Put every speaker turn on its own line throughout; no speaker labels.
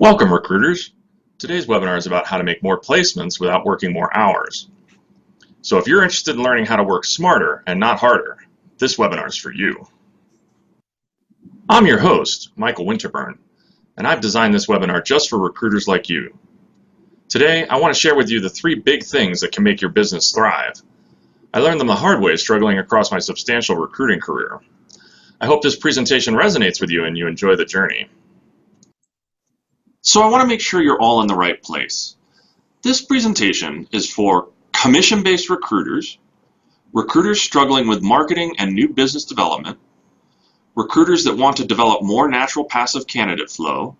Welcome, recruiters. Today's webinar is about how to make more placements without working more hours. So if you're interested in learning how to work smarter and not harder, this webinar is for you. I'm your host, Michael Winterburn, and I've designed this webinar just for recruiters like you. Today, I want to share with you the 3 big things that can make your business thrive. I learned them the hard way struggling across my substantial recruiting career. I hope this presentation resonates with you and you enjoy the journey. So I want to make sure you're all in the right place. This presentation is for commission-based recruiters, recruiters struggling with marketing and new business development, recruiters that want to develop more natural passive candidate flow,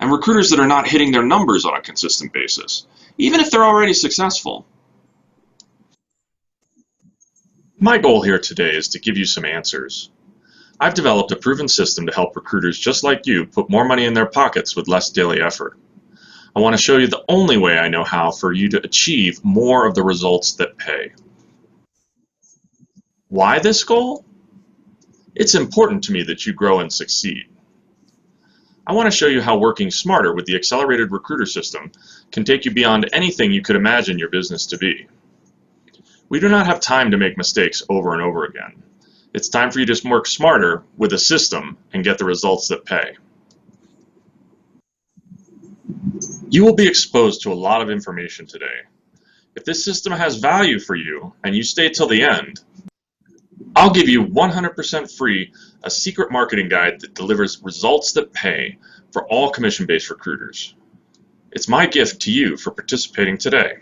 and recruiters that are not hitting their numbers on a consistent basis, even if they're already successful. My goal here today is to give you some answers. I've developed a proven system to help recruiters just like you put more money in their pockets with less daily effort. I want to show you the only way I know how for you to achieve more of the results that pay. Why this goal? It's important to me that you grow and succeed. I want to show you how working smarter with the Accelerated Recruiter System can take you beyond anything you could imagine your business to be. We do not have time to make mistakes over and over again. It's time for you to work smarter with a system and get the results that pay. You will be exposed to a lot of information today. If this system has value for you and you stay till the end, I'll give you 100% free a secret marketing guide that delivers results that pay for all commission-based recruiters. It's my gift to you for participating today.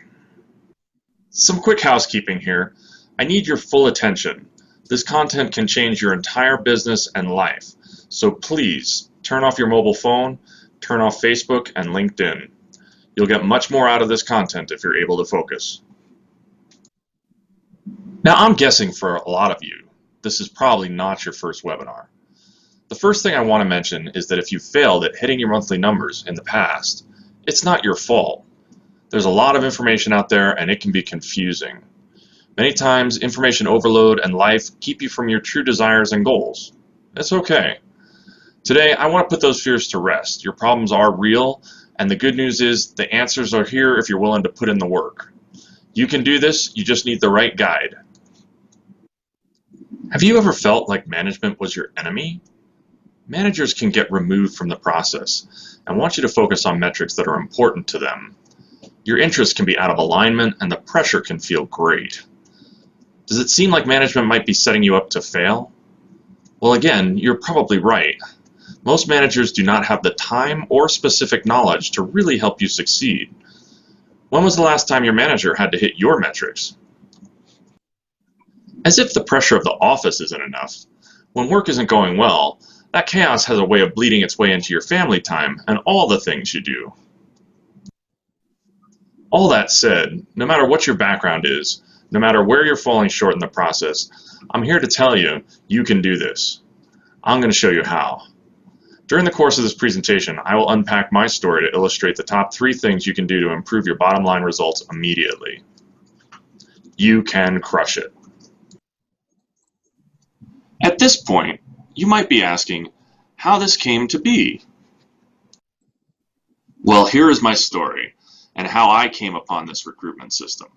Some quick housekeeping here. I need your full attention. This content can change your entire business and life, so please turn off your mobile phone, turn off Facebook and LinkedIn. You'll get much more out of this content if you're able to focus. Now, I'm guessing for a lot of you, this is probably not your first webinar. The first thing I want to mention is that if you failed at hitting your monthly numbers in the past, it's not your fault. There's a lot of information out there and it can be confusing. Many times, information overload and life keep you from your true desires and goals. It's okay. Today, I want to put those fears to rest. Your problems are real, and the good news is the answers are here if you're willing to put in the work. You can do this, you just need the right guide. Have you ever felt like management was your enemy? Managers can get removed from the process and want you to focus on metrics that are important to them. Your interests can be out of alignment and the pressure can feel great. Does it seem like management might be setting you up to fail? Well, again, you're probably right. Most managers do not have the time or specific knowledge to really help you succeed. When was the last time your manager had to hit your metrics? As if the pressure of the office isn't enough, when work isn't going well, that chaos has a way of bleeding its way into your family time and all the things you do. All that said, no matter what your background is, no matter where you're falling short in the process, I'm here to tell you, you can do this. I'm going to show you how. During the course of this presentation, I will unpack my story to illustrate the top 3 things you can do to improve your bottom line results immediately. You can crush it. At this point, you might be asking how this came to be. Well, here is my story and how I came upon this recruitment system.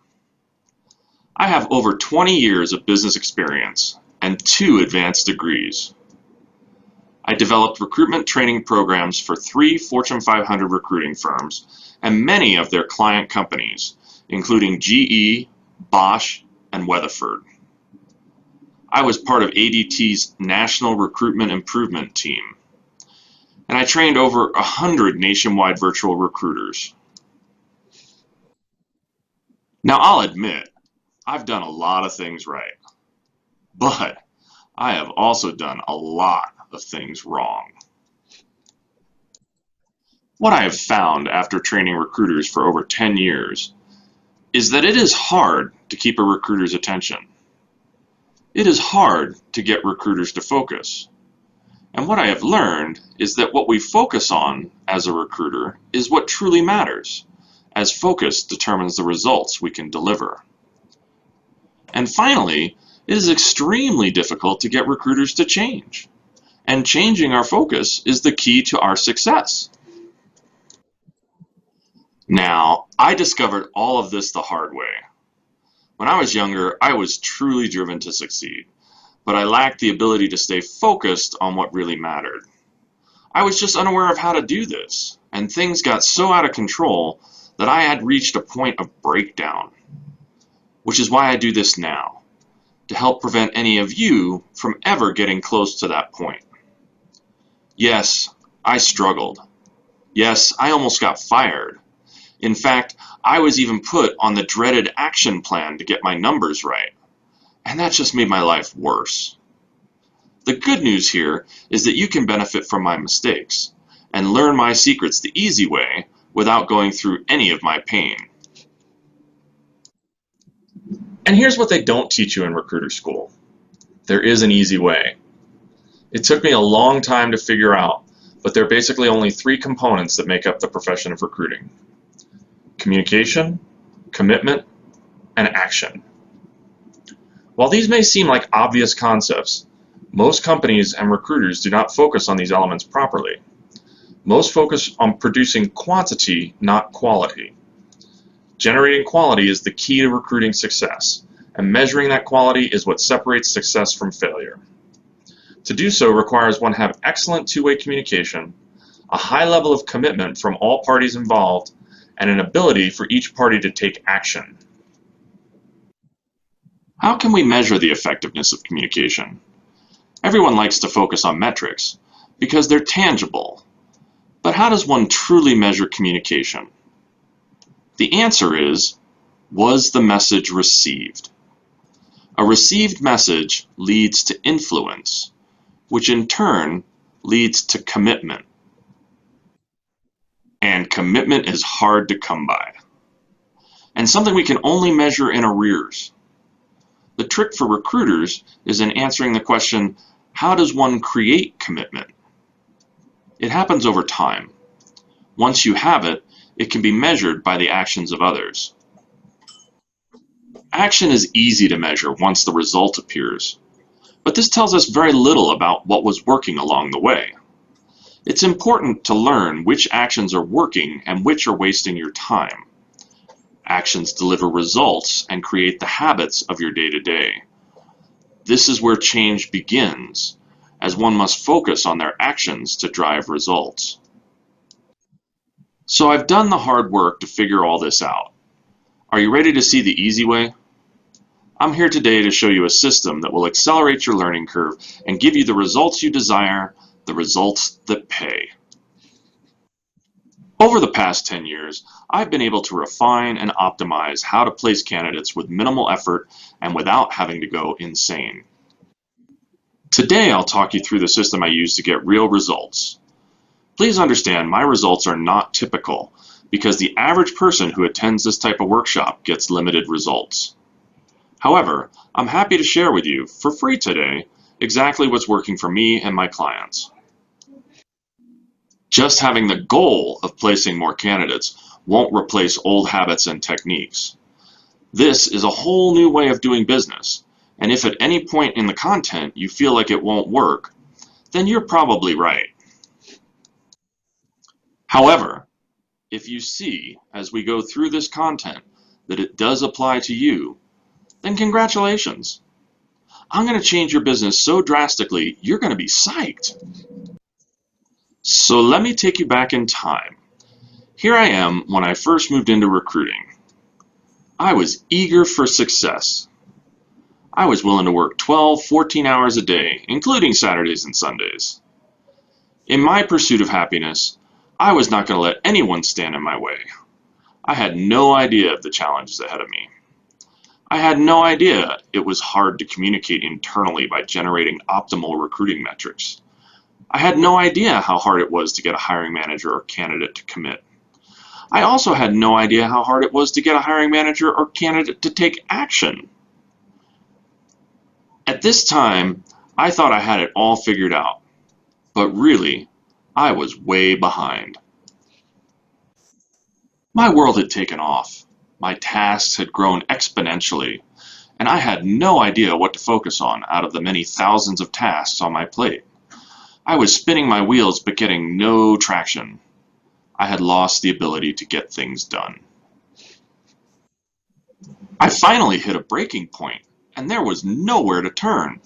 I have over 20 years of business experience and 2 advanced degrees. I developed recruitment training programs for 3 Fortune 500 recruiting firms and many of their client companies, including GE, Bosch, and Weatherford. I was part of ADT's National Recruitment Improvement Team, and I trained over 100 nationwide virtual recruiters. Now, I'll admit, I've done a lot of things right, but I have also done a lot of things wrong. What I have found after training recruiters for over 10 years is that it is hard to keep a recruiter's attention. It is hard to get recruiters to focus. And what I have learned is that what we focus on as a recruiter is what truly matters, as focus determines the results we can deliver. And finally, it is extremely difficult to get recruiters to change. And changing our focus is the key to our success. Now, I discovered all of this the hard way. When I was younger, I was truly driven to succeed, but I lacked the ability to stay focused on what really mattered. I was just unaware of how to do this, and things got so out of control that I had reached a point of breakdown, which is why I do this now, to help prevent any of you from ever getting close to that point. Yes, I struggled. Yes, I almost got fired. In fact, I was even put on the dreaded action plan to get my numbers right, and that just made my life worse. The good news here is that you can benefit from my mistakes and learn my secrets the easy way without going through any of my pain. And here's what they don't teach you in recruiter school. There is an easy way. It took me a long time to figure out, but there are basically only 3 components that make up the profession of recruiting: communication, commitment, and action. While these may seem like obvious concepts, most companies and recruiters do not focus on these elements properly. Most focus on producing quantity, not quality. Generating quality is the key to recruiting success, and measuring that quality is what separates success from failure. To do so requires one have excellent two-way communication, a high level of commitment from all parties involved, and an ability for each party to take action. How can we measure the effectiveness of communication? Everyone likes to focus on metrics because they're tangible. But how does one truly measure communication? The answer is, was the message received? A received message leads to influence, which in turn leads to commitment. And commitment is hard to come by, and something we can only measure in arrears. The trick for recruiters is in answering the question, how does one create commitment? It happens over time. Once you have it, it can be measured by the actions of others. Action is easy to measure once the result appears, but this tells us very little about what was working along the way. It's important to learn which actions are working and which are wasting your time. Actions deliver results and create the habits of your day-to-day. This is where change begins, as one must focus on their actions to drive results. So I've done the hard work to figure all this out. Are you ready to see the easy way? I'm here today to show you a system that will accelerate your learning curve and give you the results you desire, the results that pay. Over the past 10 years, I've been able to refine and optimize how to place candidates with minimal effort and without having to go insane. Today, I'll talk you through the system I use to get real results. Please understand, my results are not typical because the average person who attends this type of workshop gets limited results. However, I'm happy to share with you, for free today, exactly what's working for me and my clients. Just having the goal of placing more candidates won't replace old habits and techniques. This is a whole new way of doing business, and if at any point in the content you feel like it won't work, then you're probably right. However, if you see, as we go through this content, that it does apply to you, then congratulations. I'm going to change your business so drastically, you're going to be psyched. So let me take you back in time. Here I am when I first moved into recruiting. I was eager for success. I was willing to work 12, 14 hours a day, including Saturdays and Sundays. In my pursuit of happiness, I was not going to let anyone stand in my way. I had no idea of the challenges ahead of me. I had no idea it was hard to communicate internally by generating optimal recruiting metrics. I had no idea how hard it was to get a hiring manager or candidate to commit. I also had no idea how hard it was to get a hiring manager or candidate to take action. At this time, I thought I had it all figured out, but really, I was way behind. My world had taken off. My tasks had grown exponentially, and I had no idea what to focus on out of the many thousands of tasks on my plate. I was spinning my wheels but getting no traction. I had lost the ability to get things done. I finally hit a breaking point, and there was nowhere to turn.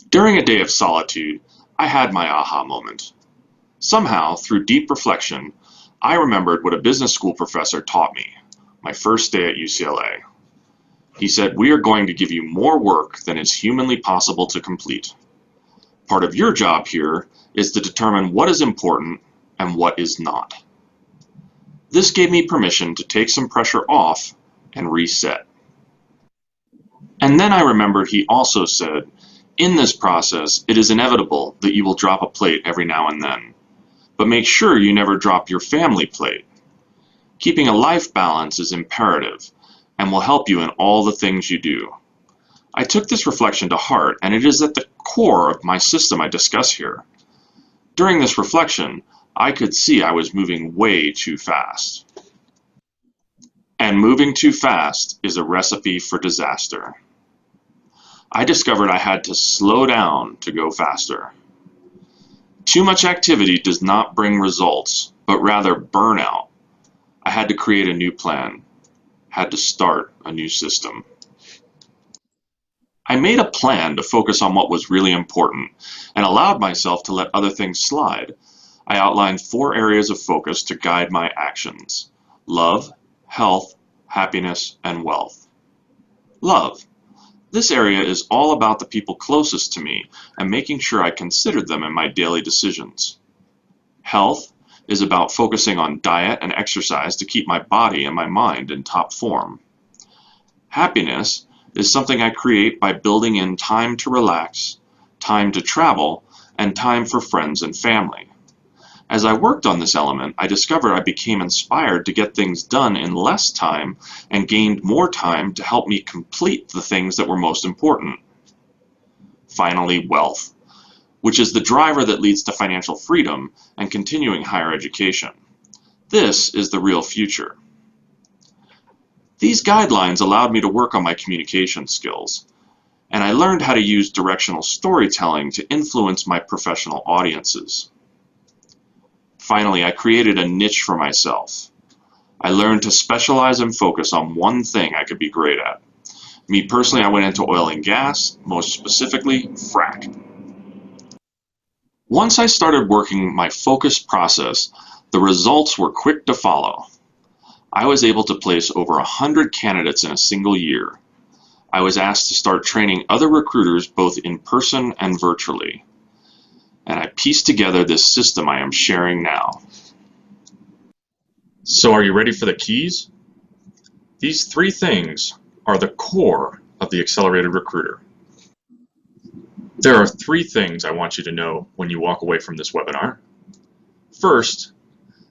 During a day of solitude, I had my aha moment. Somehow, through deep reflection, I remembered what a business school professor taught me my first day at UCLA. He said, "We are going to give you more work than is humanly possible to complete. Part of your job here is to determine what is important and what is not." This gave me permission to take some pressure off and reset. And then I remembered he also said, "In this process, it is inevitable that you will drop a plate every now and then, but make sure you never drop your family plate. Keeping a life balance is imperative and will help you in all the things you do." I took this reflection to heart, and it is at the core of my system I discuss here. During this reflection, I could see I was moving way too fast. And moving too fast is a recipe for disaster. I discovered I had to slow down to go faster. Too much activity does not bring results, but rather burnout. I had to create a new plan, had to start a new system. I made a plan to focus on what was really important and allowed myself to let other things slide. I outlined 4 areas of focus to guide my actions: love, health, happiness, and wealth. Love. This area is all about the people closest to me and making sure I considered them in my daily decisions. Health is about focusing on diet and exercise to keep my body and my mind in top form. Happiness is something I create by building in time to relax, time to travel, and time for friends and family. As I worked on this element, I discovered I became inspired to get things done in less time and gained more time to help me complete the things that were most important. Finally, wealth, which is the driver that leads to financial freedom and continuing higher education. This is the real future. These guidelines allowed me to work on my communication skills, and I learned how to use directional storytelling to influence my professional audiences. Finally, I created a niche for myself. I learned to specialize and focus on one thing I could be great at. Me personally, I went into oil and gas, most specifically, frack. Once I started working my focused process, the results were quick to follow. I was able to place over 100 candidates in a single year. I was asked to start training other recruiters both in person and virtually. And I pieced together this system I am sharing now. So are you ready for the keys? These 3 things are the core of the Accelerated Recruiter. There are 3 things I want you to know when you walk away from this webinar. First,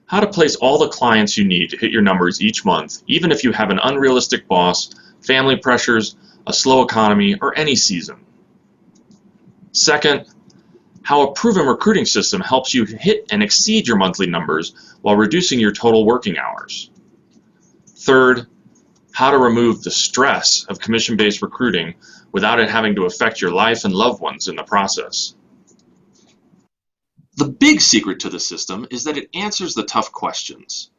how to place all the clients you need to hit your numbers each month, even if you have an unrealistic boss, family pressures, a slow economy, or any season. Second, how a proven recruiting system helps you hit and exceed your monthly numbers while reducing your total working hours. Third, how to remove the stress of commission-based recruiting without it having to affect your life and loved ones in the process. The big secret to the system is that it answers the tough questions.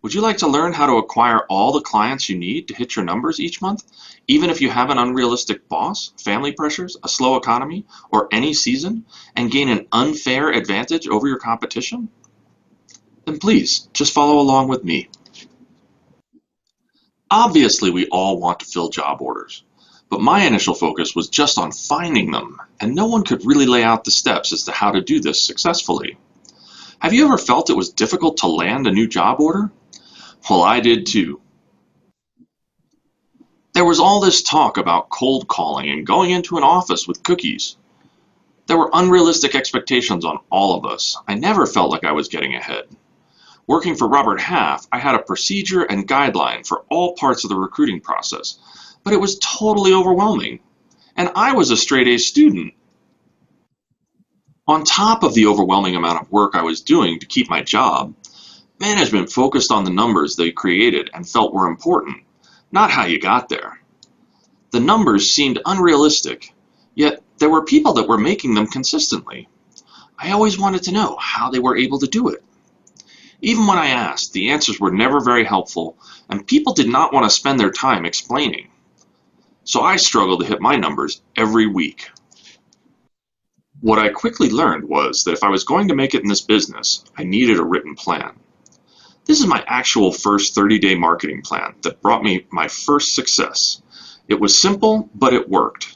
Would you like to learn how to acquire all the clients you need to hit your numbers each month, even if you have an unrealistic boss, family pressures, a slow economy, or any season, and gain an unfair advantage over your competition? Then please, just follow along with me. Obviously, we all want to fill job orders, but my initial focus was just on finding them, and no one could really lay out the steps as to how to do this successfully. Have you ever felt it was difficult to land a new job order? Well, I did too. There was all this talk about cold calling and going into an office with cookies. There were unrealistic expectations on all of us. I never felt like I was getting ahead. Working for Robert Half, I had a procedure and guideline for all parts of the recruiting process, but it was totally overwhelming. And I was a straight-A student. On top of the overwhelming amount of work I was doing to keep my job, management focused on the numbers they created and felt were important, not how you got there. The numbers seemed unrealistic, yet there were people that were making them consistently. I always wanted to know how they were able to do it. Even when I asked, the answers were never very helpful, and people did not want to spend their time explaining. So I struggled to hit my numbers every week. What I quickly learned was that if I was going to make it in this business, I needed a written plan. This is my actual first 30-day marketing plan that brought me my first success. It was simple, but it worked.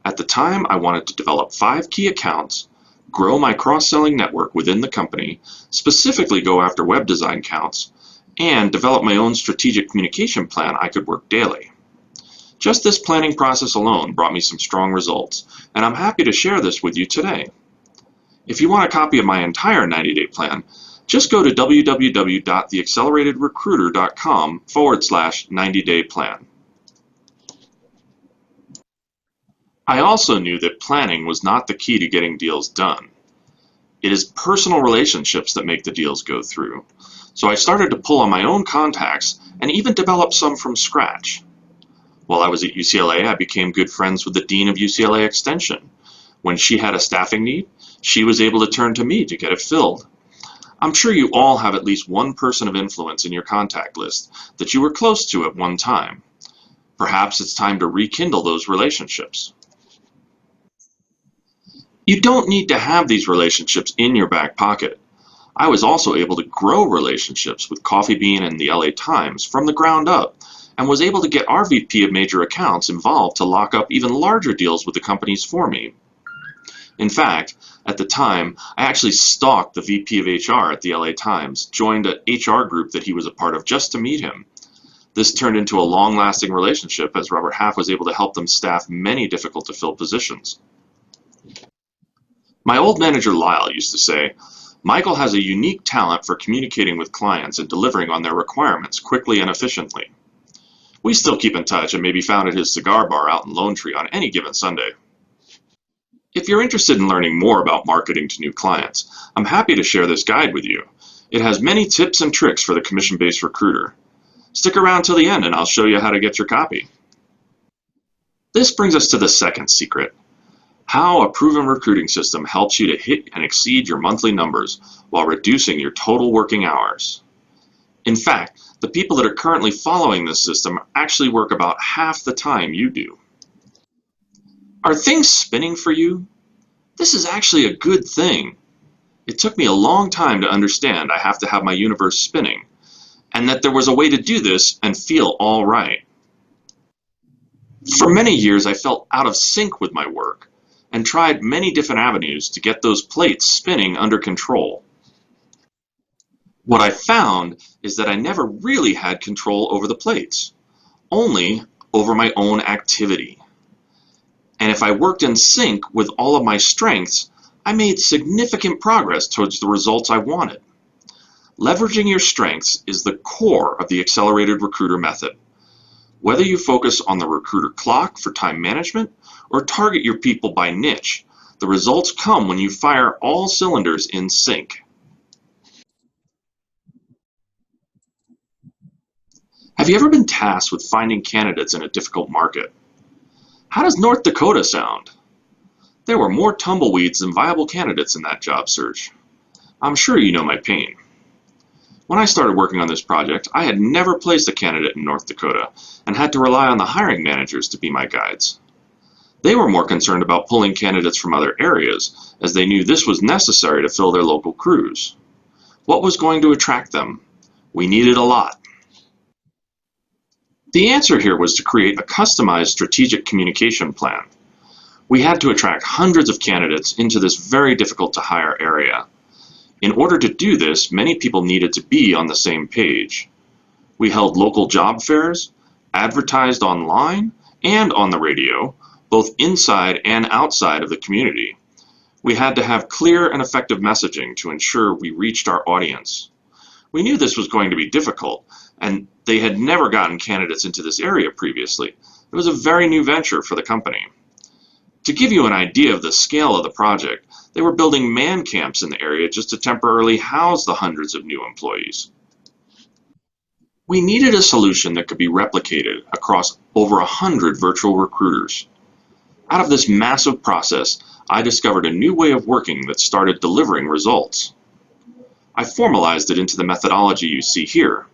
At the time, I wanted to develop 5 key accounts, grow my cross-selling network within the company, specifically go after web design accounts, and develop my own strategic communication plan I could work daily. Just this planning process alone brought me some strong results, and I'm happy to share this with you today. If you want a copy of my entire 90-day plan, just go to www.theaccelerated.recruiter.com/90-day plan. I also knew that planning was not the key to getting deals done. It is personal relationships that make the deals go through. So I started to pull on my own contacts and even develop some from scratch. While I was at UCLA, I became good friends with the Dean of UCLA Extension. When she had a staffing need, she was able to turn to me to get it filled. I'm sure you all have at least one person of influence in your contact list that you were close to at one time. Perhaps it's time to rekindle those relationships. You don't need to have these relationships in your back pocket. I was also able to grow relationships with Coffee Bean and the LA Times from the ground up, and was able to get our VP of Major Accounts involved to lock up even larger deals with the companies for me. In fact, at the time, I actually stalked the VP of HR at the LA Times, joined an HR group that he was a part of just to meet him. This turned into a long-lasting relationship as Robert Half was able to help them staff many difficult-to-fill positions. My old manager Lyle used to say, "Michael has a unique talent for communicating with clients and delivering on their requirements quickly and efficiently." We still keep in touch and may be found at his cigar bar out in Lone Tree on any given Sunday. If you're interested in learning more about marketing to new clients, I'm happy to share this guide with you. It has many tips and tricks for the commission-based recruiter. Stick around till the end and I'll show you how to get your copy. This brings us to the second secret: how a proven recruiting system helps you to hit and exceed your monthly numbers while reducing your total working hours. In fact, the people that are currently following this system actually work about half the time you do. Are things spinning for you? This is actually a good thing. It took me a long time to understand I have to have my universe spinning, and that there was a way to do this and feel all right. For many years, I felt out of sync with my work and tried many different avenues to get those plates spinning under control. What I found is that I never really had control over the plates, only over my own activity. And if I worked in sync with all of my strengths, I made significant progress towards the results I wanted. Leveraging your strengths is the core of the Accelerated Recruiter method. Whether you focus on the recruiter clock for time management or target your people by niche, the results come when you fire all cylinders in sync. Have you ever been tasked with finding candidates in a difficult market? How does North Dakota sound? There were more tumbleweeds than viable candidates in that job search. I'm sure you know my pain. When I started working on this project, I had never placed a candidate in North Dakota and had to rely on the hiring managers to be my guides. They were more concerned about pulling candidates from other areas, as they knew this was necessary to fill their local crews. What was going to attract them? We needed a lot. The answer here was to create a customized strategic communication plan. We had to attract hundreds of candidates into this very difficult to hire area. In order to do this, many people needed to be on the same page. We held local job fairs, advertised online and on the radio, both inside and outside of the community. We had to have clear and effective messaging to ensure we reached our audience. We knew this was going to be difficult, and they had never gotten candidates into this area previously. It was a very new venture for the company. To give you an idea of the scale of the project, they were building man camps in the area just to temporarily house the hundreds of new employees. We needed a solution that could be replicated across over 100 virtual recruiters. Out of this massive process, I discovered a new way of working that started delivering results. I formalized it into the methodology you see here.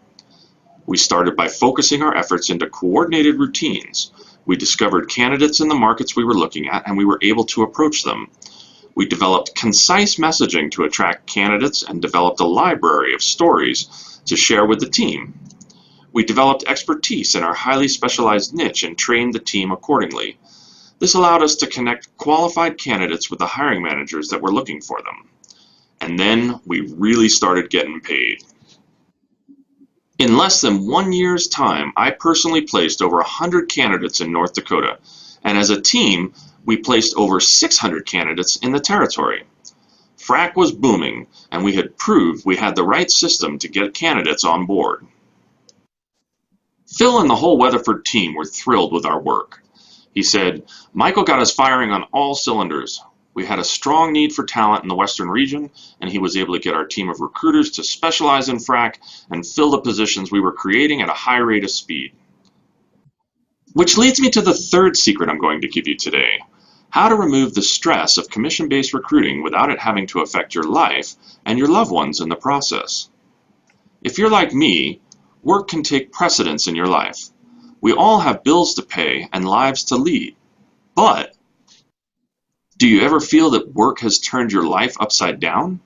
We started by focusing our efforts into coordinated routines. We discovered candidates in the markets we were looking at, and we were able to approach them. We developed concise messaging to attract candidates and developed a library of stories to share with the team. We developed expertise in our highly specialized niche and trained the team accordingly. This allowed us to connect qualified candidates with the hiring managers that were looking for them. And then we really started getting paid. In less than 1 year's time, I personally placed over 100 candidates in North Dakota, and as a team, we placed over 600 candidates in the territory. FRAC was booming, and we had proved we had the right system to get candidates on board. Phil and the whole Weatherford team were thrilled with our work. He said, "Michael got us firing on all cylinders. We had a strong need for talent in the Western region, and he was able to get our team of recruiters to specialize in FRAC and fill the positions we were creating at a high rate of speed." Which leads me to the third secret I'm going to give you today: how to remove the stress of commission-based recruiting without it having to affect your life and your loved ones in the process. If you're like me, work can take precedence in your life. We all have bills to pay and lives to lead. But do you ever feel that work has turned your life upside down?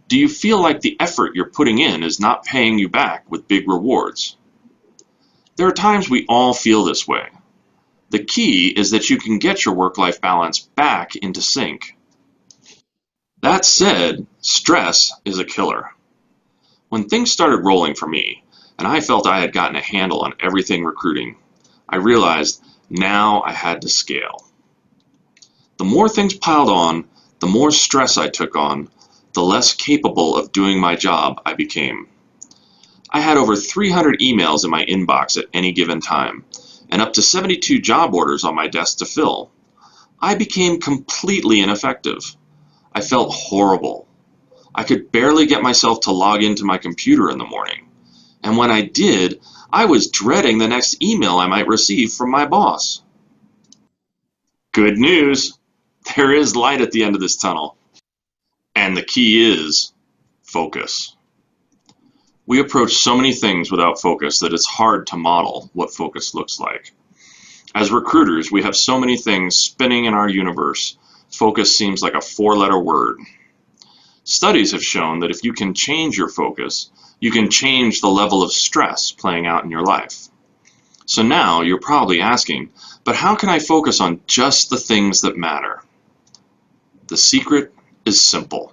Do you feel like the effort you're putting in is not paying you back with big rewards? There are times we all feel this way. The key is that you can get your work-life balance back into sync. That said, stress is a killer. When things started rolling for me, and I felt I had gotten a handle on everything recruiting, I realized now I had to scale. The more things piled on, the more stress I took on, the less capable of doing my job I became. I had over 300 emails in my inbox at any given time, and up to 72 job orders on my desk to fill. I became completely ineffective. I felt horrible. I could barely get myself to log into my computer in the morning. And when I did, I was dreading the next email I might receive from my boss. Good news! There is light at the end of this tunnel. And the key is focus. We approach so many things without focus that it's hard to model what focus looks like. As recruiters, we have so many things spinning in our universe. Focus seems like a four-letter word. Studies have shown that if you can change your focus, you can change the level of stress playing out in your life. So now you're probably asking, but how can I focus on just the things that matter? The secret is simple.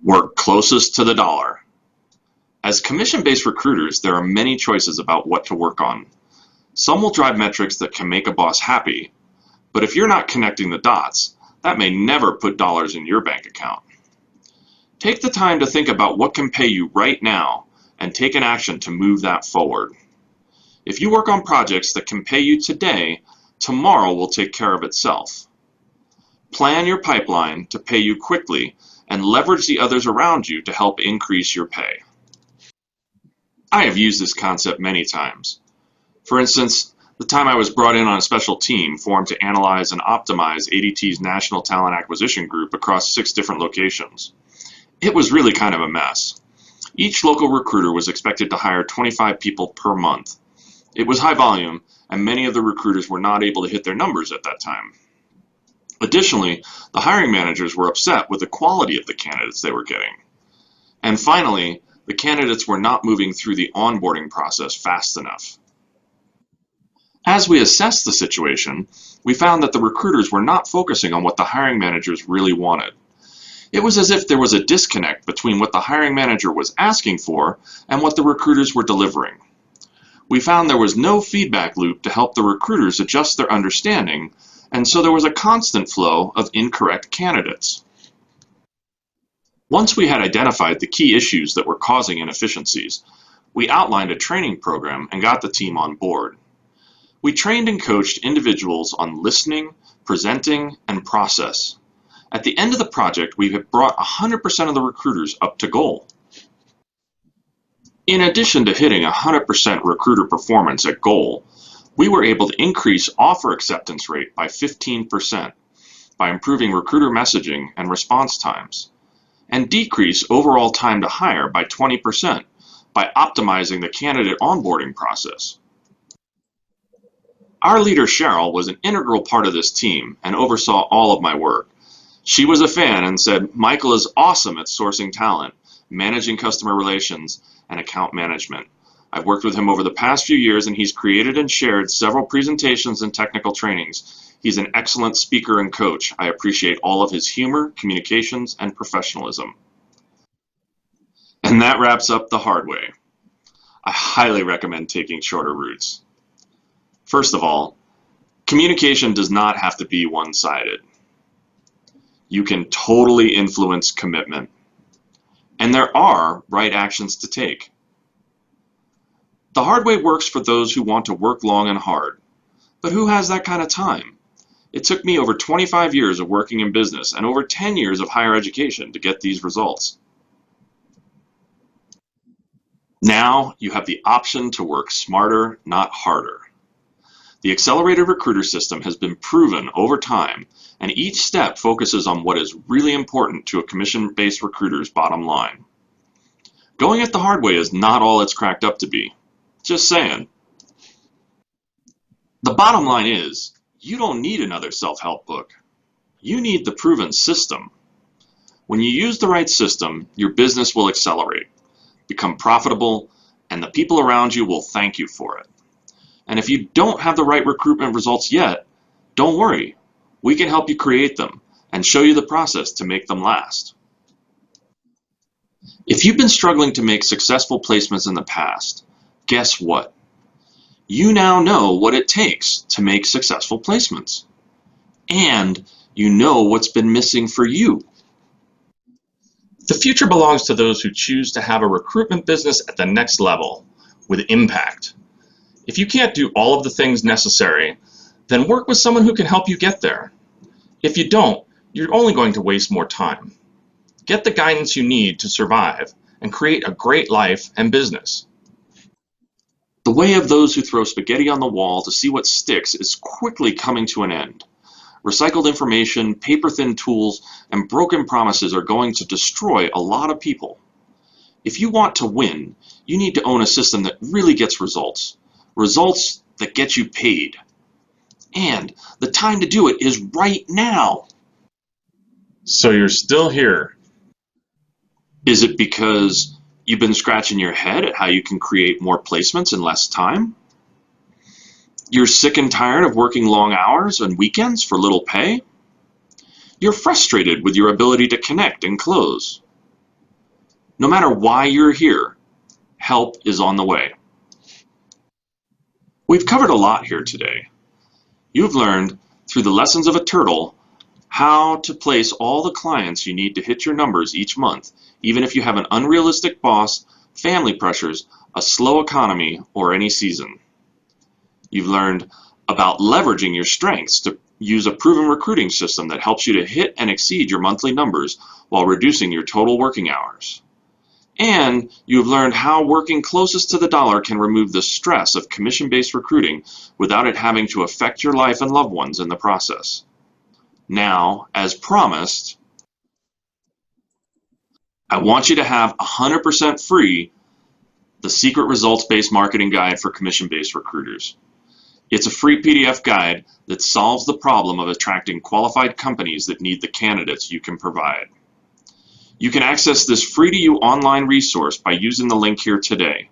Work closest to the dollar. As commission-based recruiters, there are many choices about what to work on. Some will drive metrics that can make a boss happy, but if you're not connecting the dots, that may never put dollars in your bank account. Take the time to think about what can pay you right now and take an action to move that forward. If you work on projects that can pay you today, tomorrow will take care of itself. Plan your pipeline to pay you quickly and leverage the others around you to help increase your pay. I have used this concept many times. For instance, the time I was brought in on a special team formed to analyze and optimize ADT's National Talent Acquisition Group across 6 different locations. It was really kind of a mess. Each local recruiter was expected to hire 25 people per month. It was high volume, and many of the recruiters were not able to hit their numbers at that time. Additionally, the hiring managers were upset with the quality of the candidates they were getting. And finally, the candidates were not moving through the onboarding process fast enough. As we assessed the situation, we found that the recruiters were not focusing on what the hiring managers really wanted. It was as if there was a disconnect between what the hiring manager was asking for and what the recruiters were delivering. We found there was no feedback loop to help the recruiters adjust their understanding, and so there was a constant flow of incorrect candidates. Once we had identified the key issues that were causing inefficiencies, we outlined a training program and got the team on board. We trained and coached individuals on listening, presenting, and process. At the end of the project, we had brought 100% of the recruiters up to goal. In addition to hitting 100% recruiter performance at goal, we were able to increase offer acceptance rate by 15%. by improving recruiter messaging and response times, and decrease overall time to hire by 20% by optimizing the candidate onboarding process. Our leader Cheryl was an integral part of this team and oversaw all of my work. She was a fan and said, "Michael is awesome at sourcing talent, managing customer relations, and account management. I've worked with him over the past few years and he's created and shared several presentations and technical trainings. He's an excellent speaker and coach. I appreciate all of his humor, communications, and professionalism." And that wraps up the hard way. I highly recommend taking shorter routes. First of all, communication does not have to be one-sided. You can totally influence commitment. And there are right actions to take. The hard way works for those who want to work long and hard. But who has that kind of time? It took me over 25 years of working in business and over 10 years of higher education to get these results. Now you have the option to work smarter, not harder. The Accelerated Recruiter system has been proven over time, and each step focuses on what is really important to a commission-based recruiter's bottom line. Going it the hard way is not all it's cracked up to be. Just saying. The bottom line is, you don't need another self-help book. You need the proven system. When you use the right system, your business will accelerate, become profitable, and the people around you will thank you for it. And if you don't have the right recruitment results yet, don't worry. We can help you create them and show you the process to make them last. If you've been struggling to make successful placements in the past, guess what? You now know what it takes to make successful placements. And you know what's been missing for you. The future belongs to those who choose to have a recruitment business at the next level, with impact. If you can't do all of the things necessary, then work with someone who can help you get there. If you don't, you're only going to waste more time. Get the guidance you need to survive and create a great life and business. The way of those who throw spaghetti on the wall to see what sticks is quickly coming to an end. Recycled information, paper-thin tools, and broken promises are going to destroy a lot of people. If you want to win, you need to own a system that really gets results. Results that get you paid. And the time to do it is right now. So you're still here. Is it because you've been scratching your head at how you can create more placements in less time? You're sick and tired of working long hours and weekends for little pay? You're frustrated with your ability to connect and close. No matter why you're here, help is on the way. We've covered a lot here today. You've learned, through the lessons of a turtle, how to place all the clients you need to hit your numbers each month, even if you have an unrealistic boss, family pressures, a slow economy, or any season. You've learned about leveraging your strengths to use a proven recruiting system that helps you to hit and exceed your monthly numbers while reducing your total working hours. And you've learned how working closest to the dollar can remove the stress of commission-based recruiting without it having to affect your life and loved ones in the process. Now, as promised, I want you to have 100% free the Secret Results-Based Marketing Guide for Commission-Based Recruiters. It's a free PDF guide that solves the problem of attracting qualified companies that need the candidates you can provide. You can access this free-to-you online resource by using the link here today.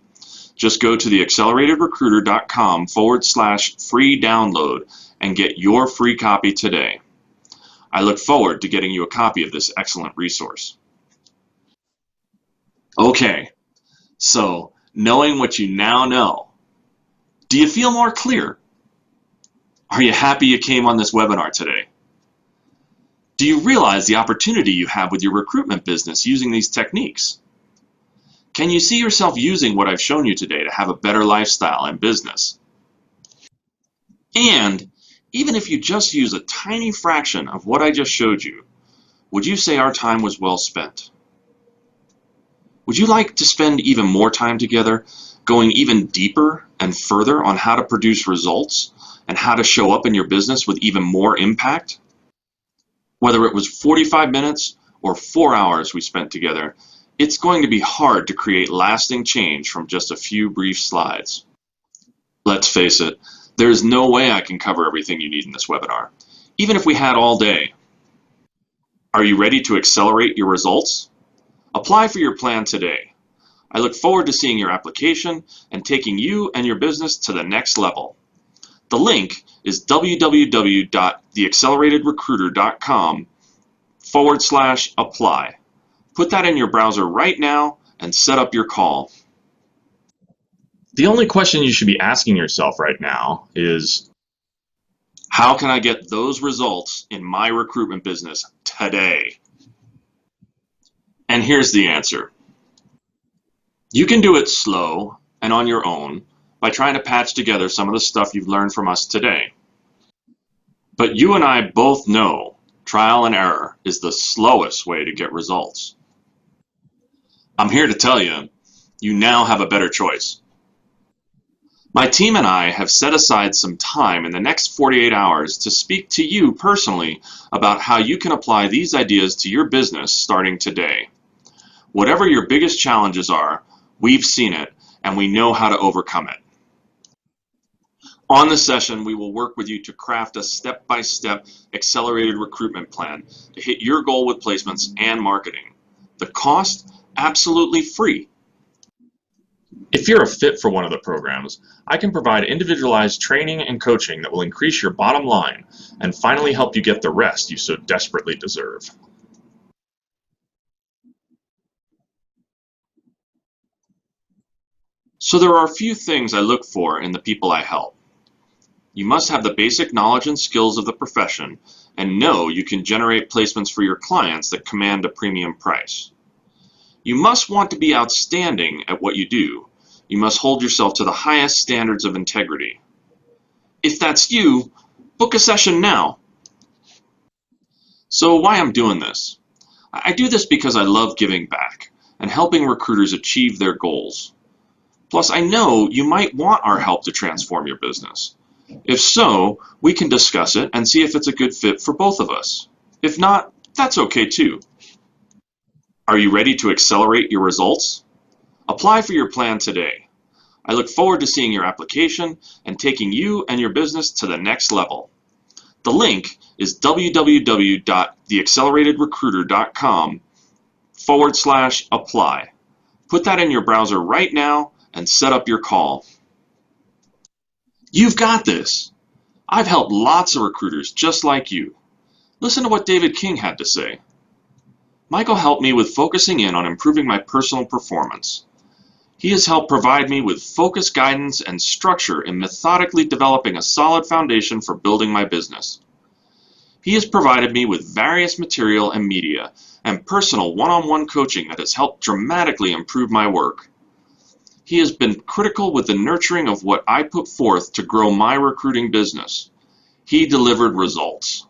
Just go to theacceleratedrecruiter.com/free download and get your free copy today. I look forward to getting you a copy of this excellent resource. Okay, so knowing what you now know, do you feel more clear? Are you happy you came on this webinar today? Do you realize the opportunity you have with your recruitment business using these techniques? Can you see yourself using what I've shown you today to have a better lifestyle and business? And even if you just use a tiny fraction of what I just showed you, would you say our time was well spent? Would you like to spend even more time together, going even deeper and further on how to produce results and how to show up in your business with even more impact? Whether it was 45 minutes or 4 hours we spent together, it's going to be hard to create lasting change from just a few brief slides. Let's face it, there is no way I can cover everything you need in this webinar, even if we had all day. Are you ready to accelerate your results? Apply for your plan today. I look forward to seeing your application and taking you and your business to the next level. The link is www.theacceleratedrecruiter.com/apply. Put that in your browser right now and set up your call. The only question you should be asking yourself right now is, how can I get those results in my recruitment business today? And here's the answer. You can do it slow and on your own by trying to patch together some of the stuff you've learned from us today. But you and I both know trial and error is the slowest way to get results. I'm here to tell you, you now have a better choice. My team and I have set aside some time in the next 48 hours to speak to you personally about how you can apply these ideas to your business starting today. Whatever your biggest challenges are, we've seen it and we know how to overcome it. On the session, we will work with you to craft a step-by-step accelerated recruitment plan to hit your goal with placements and marketing. The cost? Absolutely free. If you're a fit for one of the programs, I can provide individualized training and coaching that will increase your bottom line and finally help you get the rest you so desperately deserve. So there are a few things I look for in the people I help. You must have the basic knowledge and skills of the profession and know you can generate placements for your clients that command a premium price. You must want to be outstanding at what you do. You must hold yourself to the highest standards of integrity. If that's you, book a session now. So why I'm doing this? I do this because I love giving back and helping recruiters achieve their goals. Plus, I know you might want our help to transform your business. If so, we can discuss it and see if it's a good fit for both of us. If not, that's okay too. Are you ready to accelerate your results? Apply for your plan today. I look forward to seeing your application and taking you and your business to the next level. The link is www.theacceleratedrecruiter.com/apply. Put that in your browser right now and set up your call. You've got this. I've helped lots of recruiters just like you. Listen to what David King had to say. Michael helped me with focusing in on improving my personal performance. He has helped provide me with focused guidance and structure in methodically developing a solid foundation for building my business. He has provided me with various material and media and personal one-on-one coaching that has helped dramatically improve my work. He has been critical with the nurturing of what I put forth to grow my recruiting business. He delivered results.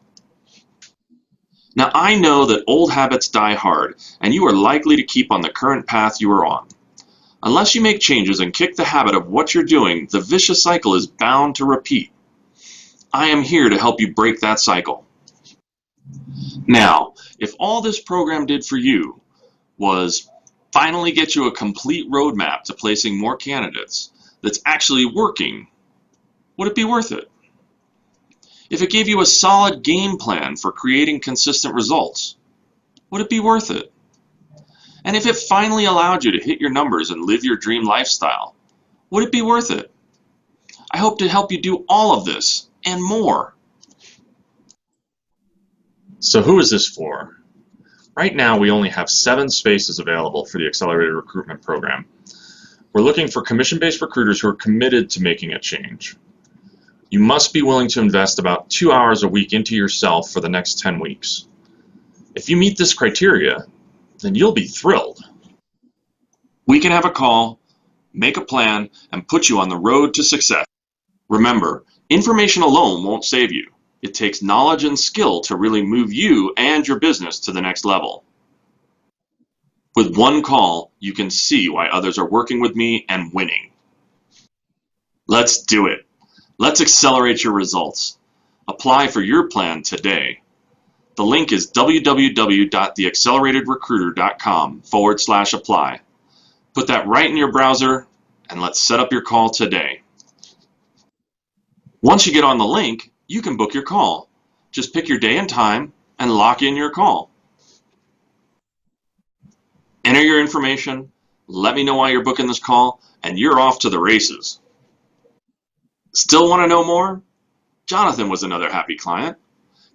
Now I know that old habits die hard, and you are likely to keep on the current path you are on. Unless you make changes and kick the habit of what you're doing, the vicious cycle is bound to repeat. I am here to help you break that cycle. Now, if all this program did for you was finally get you a complete roadmap to placing more candidates that's actually working, would it be worth it? If it gave you a solid game plan for creating consistent results, would it be worth it? And if it finally allowed you to hit your numbers and live your dream lifestyle, would it be worth it? I hope to help you do all of this and more. So who is this for? Right now, we only have 7 spaces available for the Accelerated Recruitment Program. We're looking for commission-based recruiters who are committed to making a change. You must be willing to invest about 2 hours a week into yourself for the next 10 weeks. If you meet this criteria, then you'll be thrilled. We can have a call, make a plan, and put you on the road to success. Remember, information alone won't save you. It takes knowledge and skill to really move you and your business to the next level. With one call, you can see why others are working with me and winning. Let's do it. Let's accelerate your results. Apply for your plan today. The link is www.theacceleratedrecruiter.com/apply. Put that right in your browser and let's set up your call today. Once you get on the link, you can book your call. Just pick your day and time and lock in your call. Enter your information, let me know why you're booking this call, and you're off to the races. Still want to know more? Jonathan was another happy client.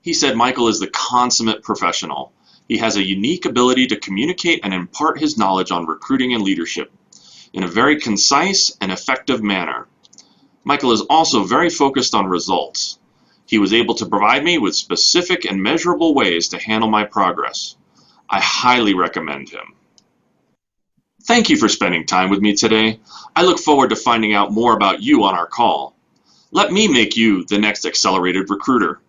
He said Michael is the consummate professional. He has a unique ability to communicate and impart his knowledge on recruiting and leadership in a very concise and effective manner. Michael is also very focused on results. He was able to provide me with specific and measurable ways to handle my progress. I highly recommend him. Thank you for spending time with me today. I look forward to finding out more about you on our call. Let me make you the next accelerated recruiter.